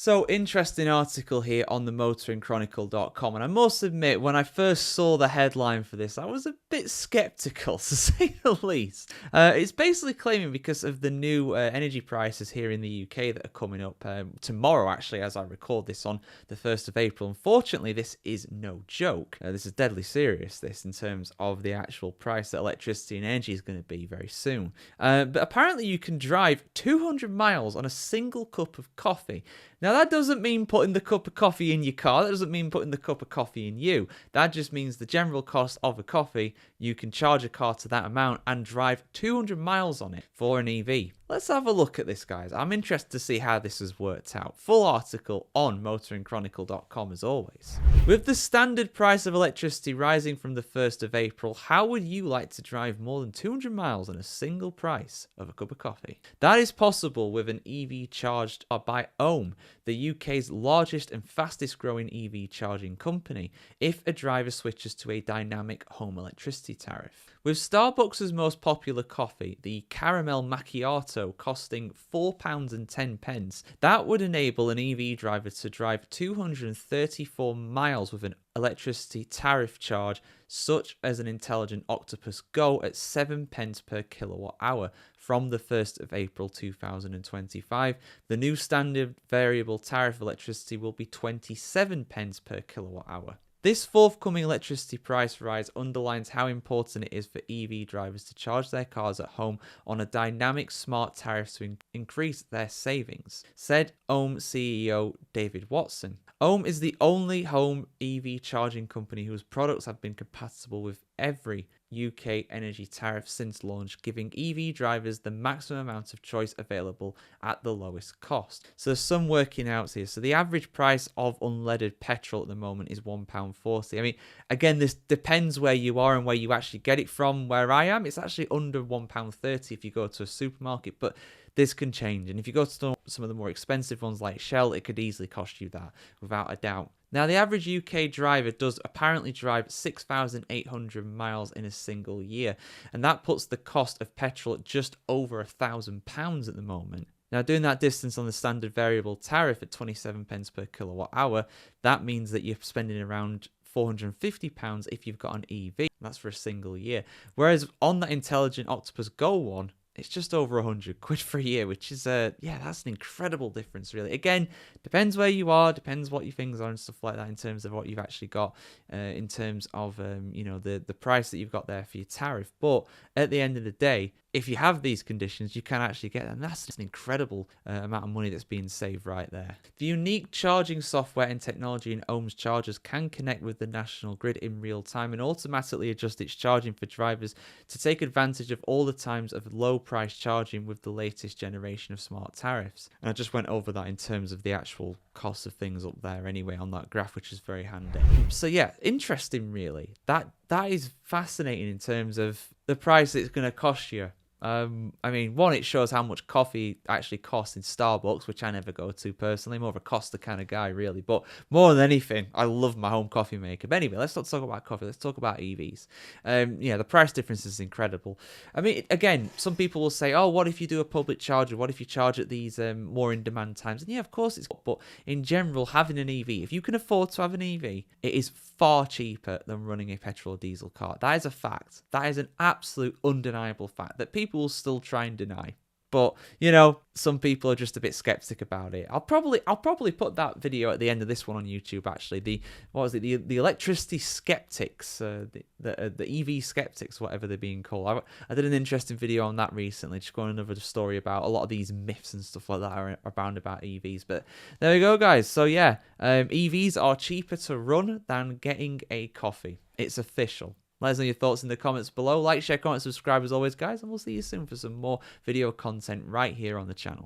So, interesting article here on the motoringchronicle.com, and I must admit, when I first saw the headline for this, I was a bit skeptical, to say the least. It's basically claiming because of the new energy prices here in the UK that are coming up tomorrow, actually, as I record this on the 1st of April. Unfortunately, this is no joke. This is deadly serious, this, in terms of the actual price that electricity and energy is going to be very soon. But apparently, you can drive 200 miles on a single cup of coffee. Now, that doesn't mean putting the cup of coffee in your car. That doesn't mean putting the cup of coffee in you. That just means the general cost of a coffee, you can charge a car to that amount and drive 200 miles on it for an EV. Let's have a look at this, guys. I'm interested to see how this has worked out. Full article on motoringchronicle.com as always. With the standard price of electricity rising from the 1st of April, how would you like to drive more than 200 miles on a single price of a cup of coffee? That is possible with an EV charged by Ohm, the UK's largest and fastest growing EV charging company, if a driver switches to a dynamic home electricity tariff. With Starbucks' most popular coffee, the Caramel Macchiato, costing £4.10, that would enable an EV driver to drive 234 miles with an electricity tariff charge such as an Intelligent Octopus Go at 7 pence per kilowatt hour from the 1st of April 2025. The new standard variable tariff electricity will be 27 pence per kilowatt hour. This forthcoming electricity price rise underlines how important it is for EV drivers to charge their cars at home on a dynamic smart tariff to increase their savings, said Ohm CEO David Watson. Ohm is the only home EV charging company whose products have been compatible with every UK energy tariff since launch, giving EV drivers the maximum amount of choice available at the lowest cost. So there's some working out here. So the average price of unleaded petrol at the moment is £1.40. I mean, again, this depends where you are and where you actually get it from. Where I am, it's actually under £1.30 if you go to a supermarket, but this can change. And if you go to some of the more expensive ones like Shell, it could easily cost you that without a doubt. Now, the average UK driver does apparently drive 6,800 miles in a single year, and that puts the cost of petrol at just over £1,000 at the moment. Now, doing that distance on the standard variable tariff at 27 pence per kilowatt hour, that means that you're spending around £450 if you've got an EV. That's for a single year. Whereas on that Intelligent Octopus Go one, it's just over 100 quid for a year, which is, yeah, that's an incredible difference, really. Again, depends where you are, depends what your things are and stuff like that in terms of what you've actually got, in terms of, you know, the price that you've got there for your tariff. But at the end of the day, if you have these conditions, you can actually get them. That's just an incredible amount of money that's being saved right there. The unique charging software and technology in Ohm's chargers can connect with the national grid in real time and automatically adjust its charging for drivers to take advantage of all the times of low price charging with the latest generation of smart tariffs. And I just went over that in terms of the actual cost of things up there anyway on that graph, which is very handy. So yeah, interesting really. That is fascinating in terms of the price it's going to cost you. I mean, one, it shows how much coffee actually costs in Starbucks, which I never go to personally. More of a Costa kind of guy, really. But more than anything, I love my home coffee maker. But anyway, let's not talk about coffee. Let's talk about EVs. Yeah, the price difference is incredible. I mean, again, some people will say, oh, what if you do a public charger? What if you charge at these more in-demand times? And yeah, of course it's... But in general, having an EV, if you can afford to have an EV, it is far cheaper than running a petrol or diesel car. That is a fact. That is an absolute undeniable fact that people will still try and deny. But, you know, some people are just a bit skeptic about it. I'll probably put that video at the end of this one on YouTube, actually. The electricity skeptics, the EV skeptics, whatever they're being called. I did an interesting video on that recently, just going another story about a lot of these myths and stuff like that are abound about EVs. But there we go, guys. So yeah, EVs are cheaper to run than getting a coffee. It's official. Let us know your thoughts in the comments below. Like, share, comment, subscribe as always, guys, and we'll see you soon for some more video content right here on the channel.